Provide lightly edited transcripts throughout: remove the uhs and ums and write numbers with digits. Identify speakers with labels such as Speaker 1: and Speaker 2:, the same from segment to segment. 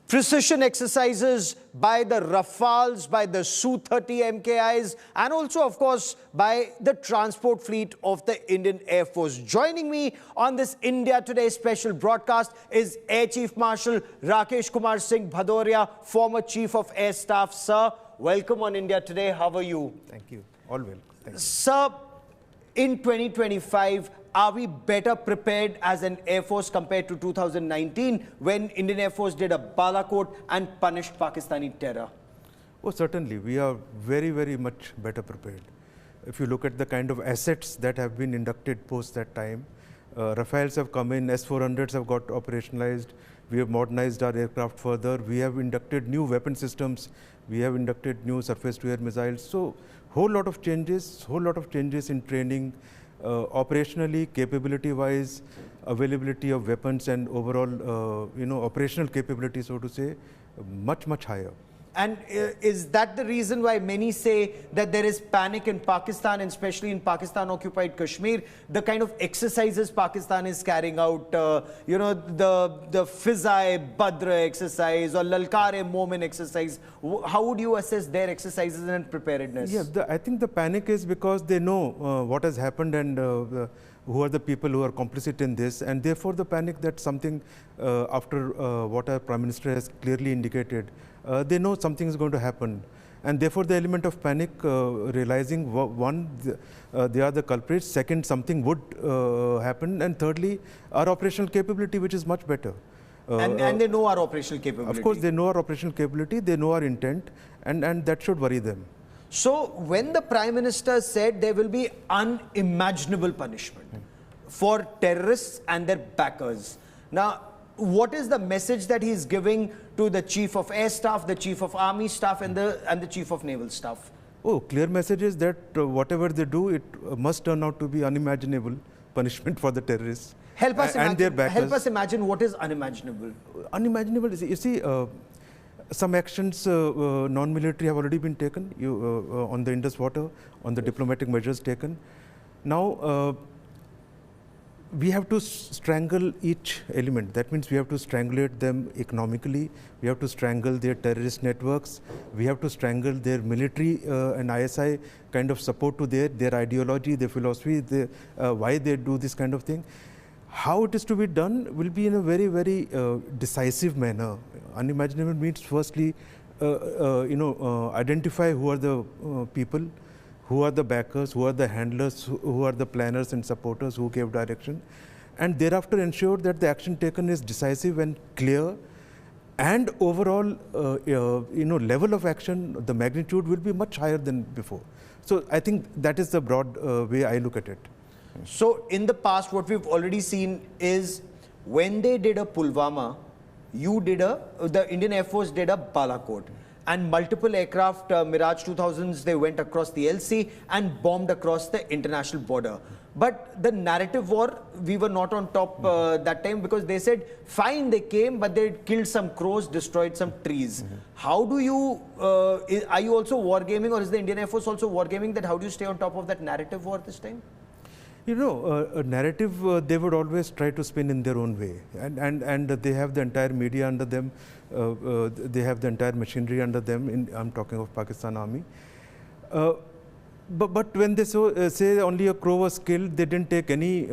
Speaker 1: Precision exercises by the Rafales, by the Su-30 MKIs, and also, of course, by the transport fleet of the Indian Air Force. Joining me on this India Today special broadcast is Air Chief Marshal Rakesh Kumar Singh Bhadoria, former Chief of Air Staff. Sir, welcome on India Today. How are you?
Speaker 2: Thank you. All well. Thank you.
Speaker 1: Sir, in 2025, are we better prepared as an Air Force compared to 2019 when Indian Air Force did a Balakot and punished Pakistani terror?
Speaker 2: Oh, certainly. We are very, very much better prepared. If you look at the kind of assets that have been inducted post that time, Rafales have come in, S-400s have got operationalized, we have modernized our aircraft further, we have inducted new weapon systems, we have inducted new surface-to-air missiles. So, whole lot of changes in training, operationally, capability-wise, availability of weapons and overall, operational capability, so to say, much, much higher.
Speaker 1: And is that the reason why many say that there is panic in Pakistan, and especially in Pakistan-occupied Kashmir? The kind of exercises Pakistan is carrying out, the Fizai Badr exercise or Lalkar-e-Momin exercise, how would you assess their exercises and preparedness?
Speaker 2: Yeah, I think the panic is because they know what has happened and who are the people who are complicit in this, and therefore the panic that something after what our Prime Minister has clearly indicated, they know something is going to happen, and therefore the element of panic, realizing one, they are the culprits, second, something would happen, and thirdly, our operational capability, which is much better.
Speaker 1: And they know our operational capability.
Speaker 2: Of course, they know our operational capability, they know our intent, and that should worry them.
Speaker 1: So, when the Prime Minister said there will be unimaginable punishment for terrorists and their backers, now, what is the message that he is giving to the Chief of Air Staff, the Chief of Army Staff, and the Chief of Naval Staff?
Speaker 2: Oh, clear message is that whatever they do, it must turn out to be unimaginable punishment for the terrorists and their backers.
Speaker 1: Help us imagine what is unimaginable.
Speaker 2: Unimaginable is, you see, some actions, non-military, have already been taken on the Indus water, on the diplomatic measures taken. Now, we have to strangle each element. That means we have to strangulate them economically, we have to strangle their terrorist networks, we have to strangle their military and ISI kind of support to their ideology, their philosophy, why they do this kind of thing. How it is to be done will be in a very, very decisive manner. Unimaginable means firstly, identify who are the people, who are the backers, who are the handlers, who are the planners and supporters who gave direction, and thereafter ensure that the action taken is decisive and clear, and overall, level of action, the magnitude will be much higher than before. So I think that is the broad way I look at it.
Speaker 1: So in the past, what we've already seen is when they did a Pulwama, the Indian Air Force did a Balakot. And multiple aircraft, Mirage 2000s, they went across the LC and bombed across the international border. But the narrative war, we were not on top that time, because they said, fine, they came, but they killed some crows, destroyed some trees. How do you, are you also wargaming, or is the Indian Air Force also wargaming that? How do you stay on top of that narrative war this time?
Speaker 2: You know, a narrative they would always try to spin in their own way, and they have the entire media under them, they have the entire machinery under them. I'm talking of Pakistan Army. But when they say only a crow was killed, they didn't take any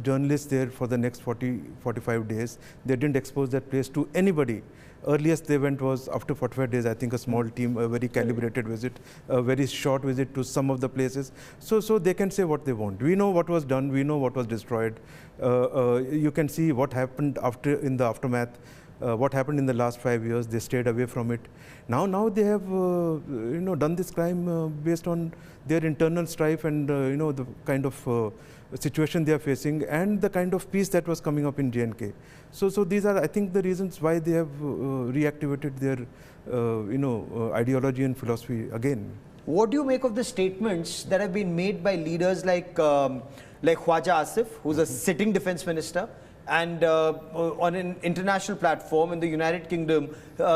Speaker 2: journalists there for the next 45 days. They didn't expose that place to anybody. Earliest they went was after 45 days, I think a small team, a very calibrated visit, a very short visit to some of the places. So they can say what they want. We know what was done, we know what was destroyed. You can see what happened in the aftermath, what happened in the last 5 years. They stayed away from it. Now they have done this crime based on their internal strife and the kind of situation they are facing and the kind of peace that was coming up in J&K. So these are, I think, the reasons why they have reactivated their ideology and philosophy again.
Speaker 1: What do you make of the statements that have been made by leaders like Khwaja Asif, who's a sitting defense minister, and on an international platform in the United Kingdom,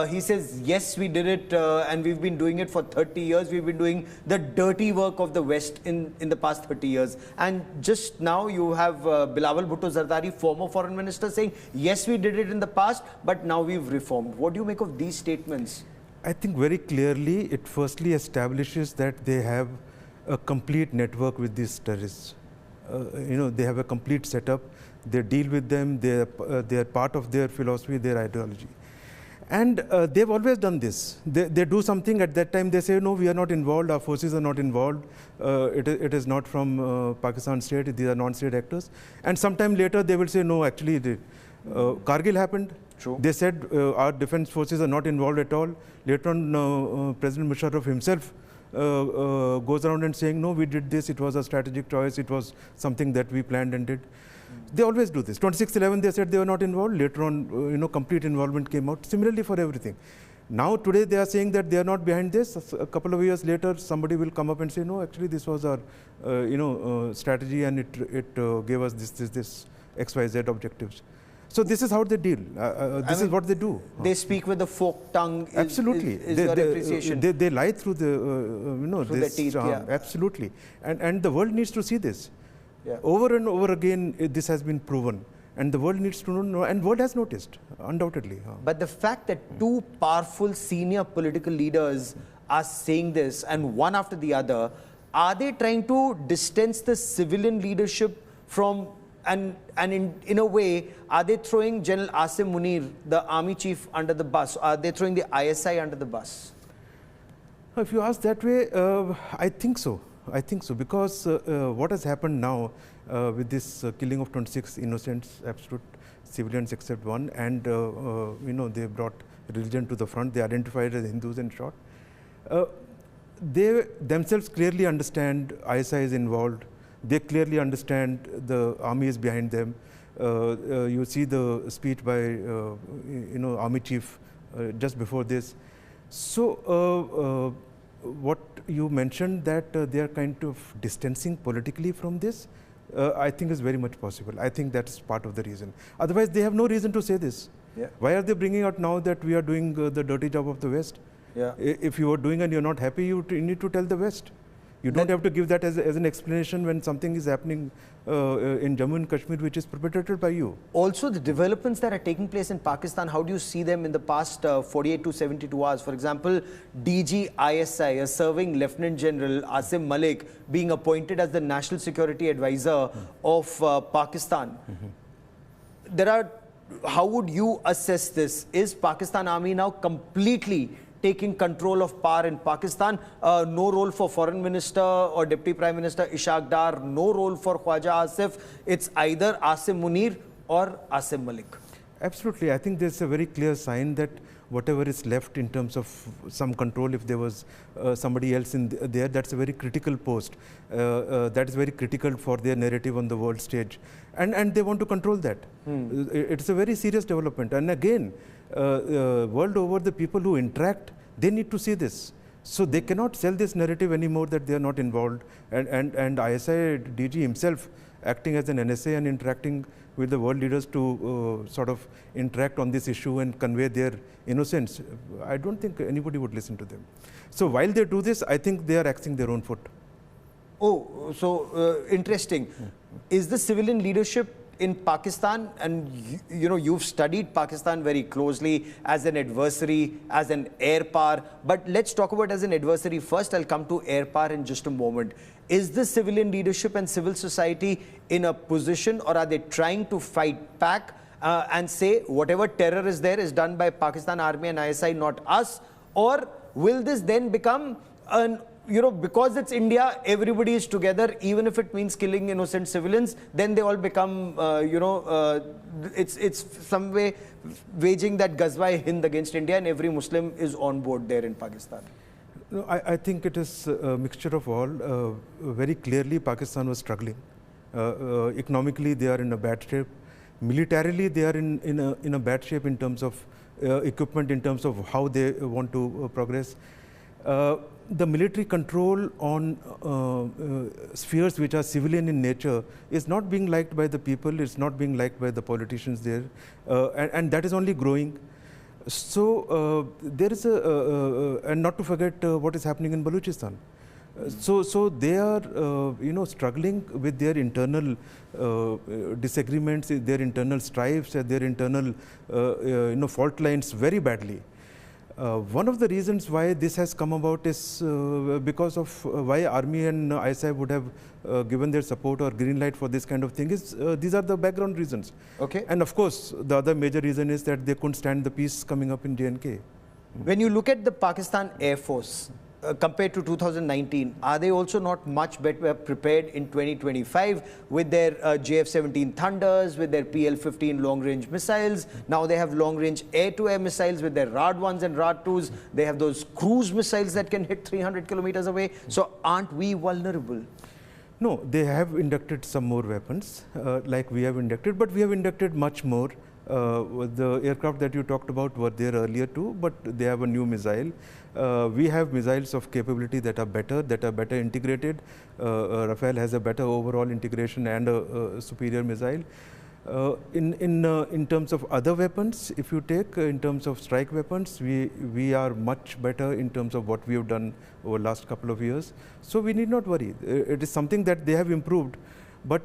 Speaker 1: he says, yes, we did it, and we've been doing it for 30 years. We've been doing the dirty work of the West in the past 30 years. And just now you have Bilawal Bhutto Zardari, former foreign minister, saying, yes, we did it in the past, but now we've reformed. What do you make of these statements?
Speaker 2: I think very clearly it firstly establishes that they have a complete network with these terrorists. They have a complete setup. They deal with them. They are part of their philosophy, their ideology. And they've always done this. They do something at that time. They say, no, we are not involved. Our forces are not involved. It is not from Pakistan state. These are non-state actors. And sometime later, they will say, no, actually, Kargil happened.
Speaker 1: True.
Speaker 2: They said our defense forces are not involved at all. Later on, President Musharraf himself goes around and saying, no, we did this. It was a strategic choice. It was something that we planned and did. They always do this. 26/11, they said they were not involved. Later on, complete involvement came out. Similarly for everything. Now, today, they are saying that they are not behind this. A couple of years later, somebody will come up and say, no, actually, this was our, strategy, and it gave us this XYZ objectives. So this is how they deal. This is what they do.
Speaker 1: They speak with the forked tongue.
Speaker 2: Absolutely.
Speaker 1: Is your appreciation.
Speaker 2: They lie through the,
Speaker 1: through the teeth, yeah.
Speaker 2: Absolutely. And the world needs to see this.
Speaker 1: Yeah.
Speaker 2: Over and over again, this has been proven. And the world needs to know, and world has noticed, undoubtedly.
Speaker 1: But the fact that two powerful senior political leaders are saying this, and one after the other, are they trying to distance the civilian leadership from, and in a way, are they throwing General Asim Munir, the army chief, under the bus? Are they throwing the ISI under the bus?
Speaker 2: If you ask that way, I think so. I think so, because what has happened now with this killing of 26 innocents, absolute civilians except one, and they brought religion to the front. They identified as Hindus and shot. They themselves clearly understand ISI is involved. They clearly understand the army is behind them. You see the speech by army chief just before this. So what you mentioned, that they are kind of distancing politically from this, I think is very much possible. I think that's part of the reason. Otherwise, they have no reason to say this.
Speaker 1: Yeah.
Speaker 2: Why are they bringing out now that we are doing the dirty job of the West?
Speaker 1: Yeah.
Speaker 2: If you are doing and you're not happy, you need to tell the West. You don't have to give that as an explanation when something is happening in Jammu and Kashmir, which is perpetrated by you.
Speaker 1: Also, the developments that are taking place in Pakistan, how do you see them in the past 48 to 72 hours? For example, DG ISI, a serving Lieutenant General Asim Malik, being appointed as the National Security Advisor of Pakistan. How would you assess this? Is Pakistan Army now completely taking control of power in Pakistan? No role for Foreign Minister or Deputy Prime Minister Ishaq Dar, no role for Khwaja Asif. It's either Asim Munir or Asim Malik.
Speaker 2: Absolutely. I think there's a very clear sign that whatever is left in terms of some control, if there was somebody else in there, that's a very critical post. That is very critical for their narrative on the world stage. And they want to control that. It's a very serious development. And again, world over, the people who interact, they need to see this. So they cannot sell this narrative anymore that they are not involved. And ISI DG himself acting as an NSA and interacting with the world leaders to sort of interact on this issue and convey their innocence. I don't think anybody would listen to them. So while they do this, I think they are axing their own foot.
Speaker 1: Oh, so interesting. Is the civilian leadership in Pakistan, and you've studied Pakistan very closely as an adversary, as an air power, but let's talk about as an adversary first. I'll come to air power in just a moment. Is the civilian leadership and civil society in a position, or are they trying to fight back and say whatever terror is there is done by Pakistan Army and ISI, not us? Or will this then become an, because it's India, everybody is together, even if it means killing innocent civilians, then they all become, it's some way waging that Ghazwa-e-Hind against India, and every Muslim is on board there in Pakistan?
Speaker 2: No, I think it is a mixture of all. Very clearly, Pakistan was struggling. Economically, they are in a bad shape. Militarily, they are in a bad shape in terms of equipment, in terms of how they want to progress. The military control on spheres which are civilian in nature is not being liked by the people, it's not being liked by the politicians there, and that is only growing. So there is and not to forget what is happening in Balochistan. So they are, struggling with their internal disagreements, their internal strifes, their internal, fault lines very badly. One of the reasons why this has come about is because of why Army and ISAF would have given their support or green light for this kind of thing is these are the background reasons.
Speaker 1: Okay.
Speaker 2: And of course, the other major reason is that they couldn't stand the peace coming up in J&K.
Speaker 1: When you look at the Pakistan Air Force, compared to 2019, are they also not much better prepared in 2025 with their JF-17 Thunders, with their PL-15 long-range missiles? Now they have long-range air-to-air missiles with their RAD-1s and RAD-2s. They have those cruise missiles that can hit 300 kilometers away. So aren't we vulnerable?
Speaker 2: No, they have inducted some more weapons, like we have inducted, but we have inducted much more. The aircraft that you talked about were there earlier too, but they have a new missile. We have missiles of capability that are better integrated. Rafale has a better overall integration and a superior missile. In terms of other weapons, if you take in terms of strike weapons, we are much better in terms of what we have done over the last couple of years. So we need not worry. It is something that they have improved. But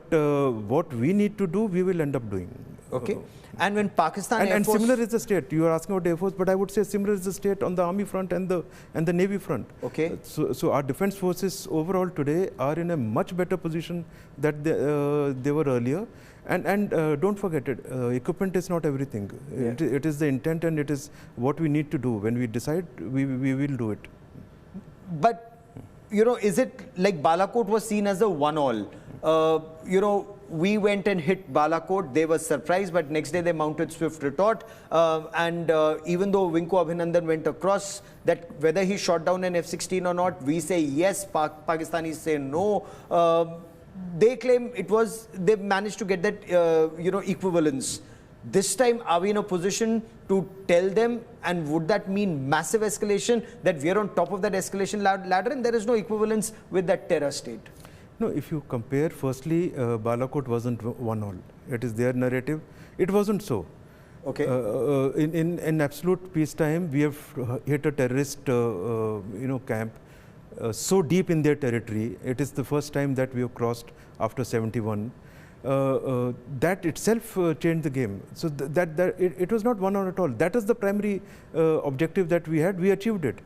Speaker 2: what we need to do, we will end up doing.
Speaker 1: Okay. And when Pakistan Air Force...
Speaker 2: And similar is the state. You are asking about Air Force, but I would say similar is the state on the Army front and the Navy front.
Speaker 1: Okay.
Speaker 2: So our defense forces overall today are in a much better position that they were earlier. And don't forget it, equipment is not everything. Yeah. It is the intent and it is what we need to do. When we decide, we will do it.
Speaker 1: But, is it like Balakot was seen as a one-all? We went and hit Balakot. They were surprised, but next day they mounted swift retort. Even though Vinku Abhinandan went across, that whether he shot down an F-16 or not, we say yes, Pakistanis say no. They claim they managed to get that, equivalence. This time, are we in a position to tell them, and would that mean massive escalation, that we are on top of that escalation ladder and there is no equivalence with that terror state?
Speaker 2: No, if you compare, firstly, Balakot wasn't one-all. It is their narrative. It wasn't so.
Speaker 1: Okay.
Speaker 2: In absolute peacetime, we have hit a terrorist, camp so deep in their territory. It is the first time that we have crossed after 71. That itself changed the game. So it was not one-all at all. That is the primary objective that we had. We achieved it.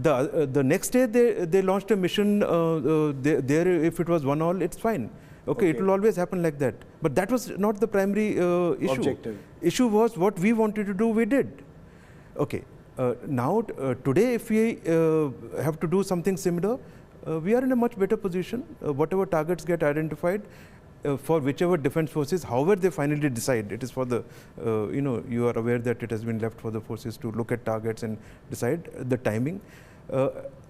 Speaker 2: The next day they launched a mission there. If it was one-all, it's fine. Okay, it will always happen like that. But that was not the primary issue.
Speaker 1: Objective.
Speaker 2: Issue was what we wanted to do, we did. Okay. Now today, if we have to do something similar, we are in a much better position. Whatever targets get identified, for whichever defense forces, however they finally decide, it is for the, you are aware that it has been left for the forces to look at targets and decide the timing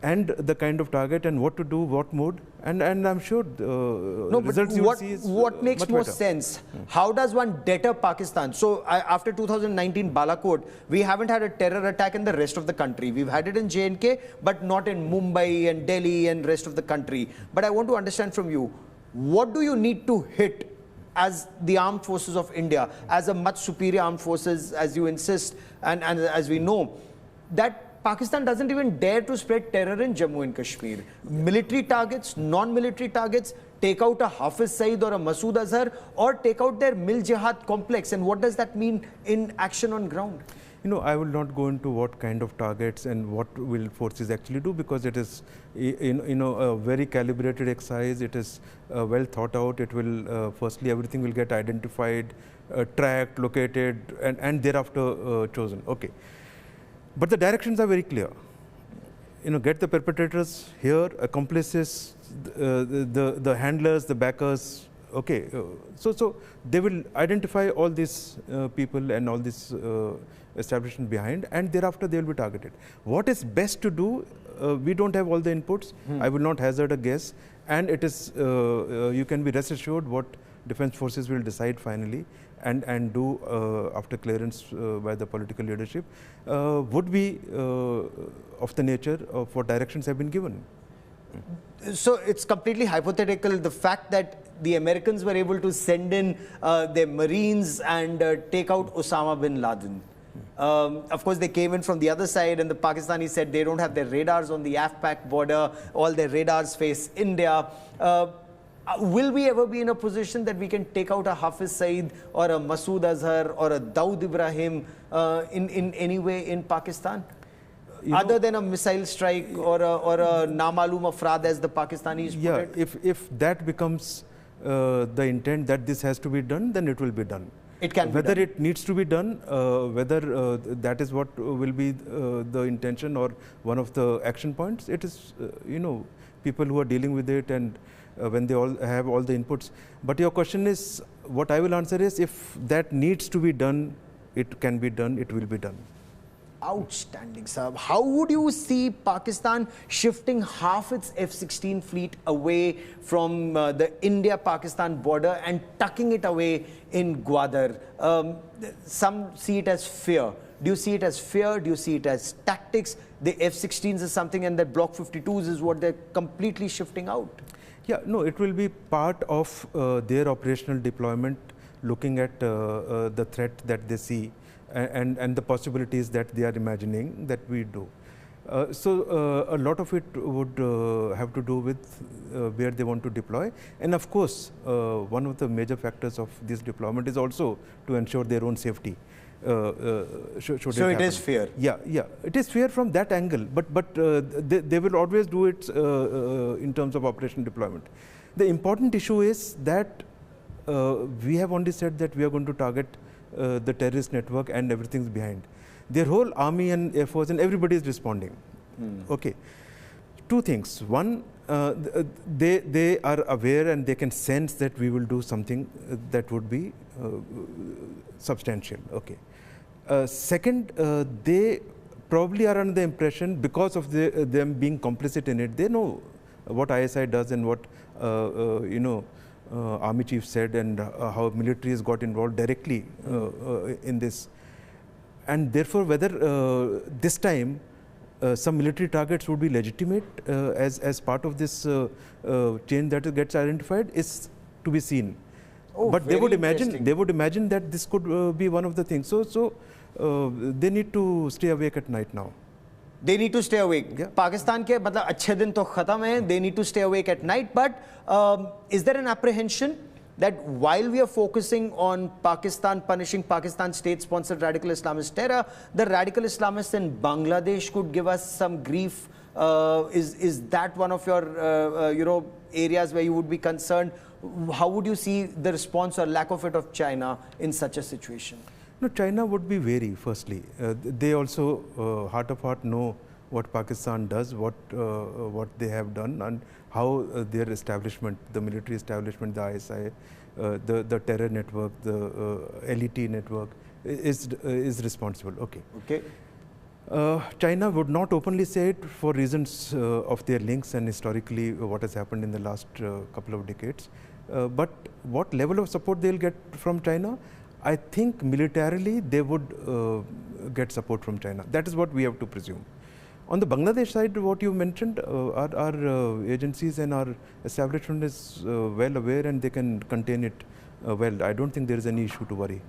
Speaker 2: and the kind of target and what to do, what mode, and I'm sure the results you will see is
Speaker 1: what makes more
Speaker 2: better.
Speaker 1: sense? How does one deter Pakistan? So after 2019 Balakot, we haven't had a terror attack in the rest of the country. We've had it in J&K, but not in Mumbai and Delhi and rest of the country. But I want to understand from you, what do you need to hit as the armed forces of India, as a much superior armed forces, as you insist, and as we know, that Pakistan doesn't even dare to spread terror in Jammu and Kashmir? Military targets, non-military targets, take out a Hafiz Saeed or a Masood Azhar, or take out their Mil Jihad complex. And what does that mean in action on ground?
Speaker 2: I will not go into what kind of targets and what will forces actually do, because it is, a very calibrated exercise. It is well thought out. It will, firstly, everything will get identified, tracked, located, and thereafter chosen. Okay. But the directions are very clear. Get the perpetrators here, accomplices, the handlers, the backers. Okay. So they will identify all these people and all these establishment behind, and thereafter they will be targeted. What is best to do? We don't have all the inputs. I will not hazard a guess, and it is you can be rest assured what defense forces will decide finally and do after clearance by the political leadership would be of the nature of what directions have been given.
Speaker 1: So it's completely hypothetical. The fact that the Americans were able to send in their Marines and take out Osama bin Laden. Of course, they came in from the other side, and the Pakistanis said they don't have their radars on the Af-Pak border. All their radars face India. Will we ever be in a position that we can take out a Hafiz Saeed or a Masood Azhar or a Dawood Ibrahim in any way in Pakistan? Other than a missile strike or a Namalum Afraad, as the Pakistanis put it?
Speaker 2: If that becomes the intent that this has to be done, then it will be done.
Speaker 1: It can
Speaker 2: whether
Speaker 1: be done.
Speaker 2: It needs to be done, whether that is what will be the intention or one of the action points, it is, people who are dealing with it and when they all have all the inputs. But your question is, what I will answer is, if that needs to be done, it can be done, it will be done.
Speaker 1: Outstanding, sir. How would you see Pakistan shifting half its F-16 fleet away from the India-Pakistan border and tucking it away in Gwadar? Some see it as fear. Do you see it as fear? Do you see it as tactics? The F-16s is something, and that Block 52s is what they're completely shifting out.
Speaker 2: Yeah, no, it will be part of their operational deployment, looking at the threat that they see. And the possibilities that they are imagining that we do. So a lot of it would have to do with where they want to deploy. And of course, one of the major factors of this deployment is also to ensure their own safety.
Speaker 1: So it is fear.
Speaker 2: Yeah, it is fear from that angle. But they will always do it in terms of operation deployment. The important issue is that we have only said that we are going to target the terrorist network and everything's behind. Their whole army and air force and everybody is responding. Okay. Two things. One, they are aware and they can sense that we will do something that would be substantial. Okay. Second, they probably are under the impression, because of them being complicit in it, they know what ISI does and what Army Chief said, and how military has got involved directly in this. And therefore, whether this time some military targets would be legitimate as part of this chain that gets identified is to be seen.
Speaker 1: Oh,
Speaker 2: but they would imagine that this could be one of the things. So they need to stay awake at night now.
Speaker 1: They need to stay awake. Yeah. Pakistan ke matlab achhe din to khatam hai. They need to stay awake at night. But is there an apprehension that while we are focusing on Pakistan punishing Pakistan state-sponsored radical Islamist terror, the radical Islamists in Bangladesh could give us some grief? Is that one of your areas where you would be concerned? How would you see the response or lack of it of China in such a situation?
Speaker 2: No, China would be wary, firstly. They also, heart of heart, know what Pakistan does, what they have done, and how their establishment, the military establishment, the ISI, the terror network, the LET network, is responsible. Okay. China would not openly say it for reasons of their links and historically what has happened in the last couple of decades. But what level of support they'll get from China? I think militarily they would get support from China. That is what we have to presume. On the Bangladesh side, what you mentioned, our agencies and our establishment is well aware and they can contain it well. I don't think there is any issue to worry.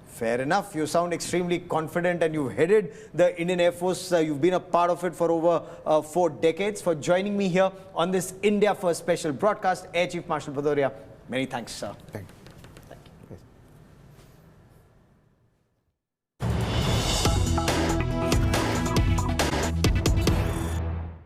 Speaker 1: Fair enough. You sound extremely confident and you've headed the Indian Air Force. You've been a part of it for over 4 decades. For joining me here on this India First special broadcast, Air Chief Marshal Bhadoria, many thanks, sir.
Speaker 2: Thank you.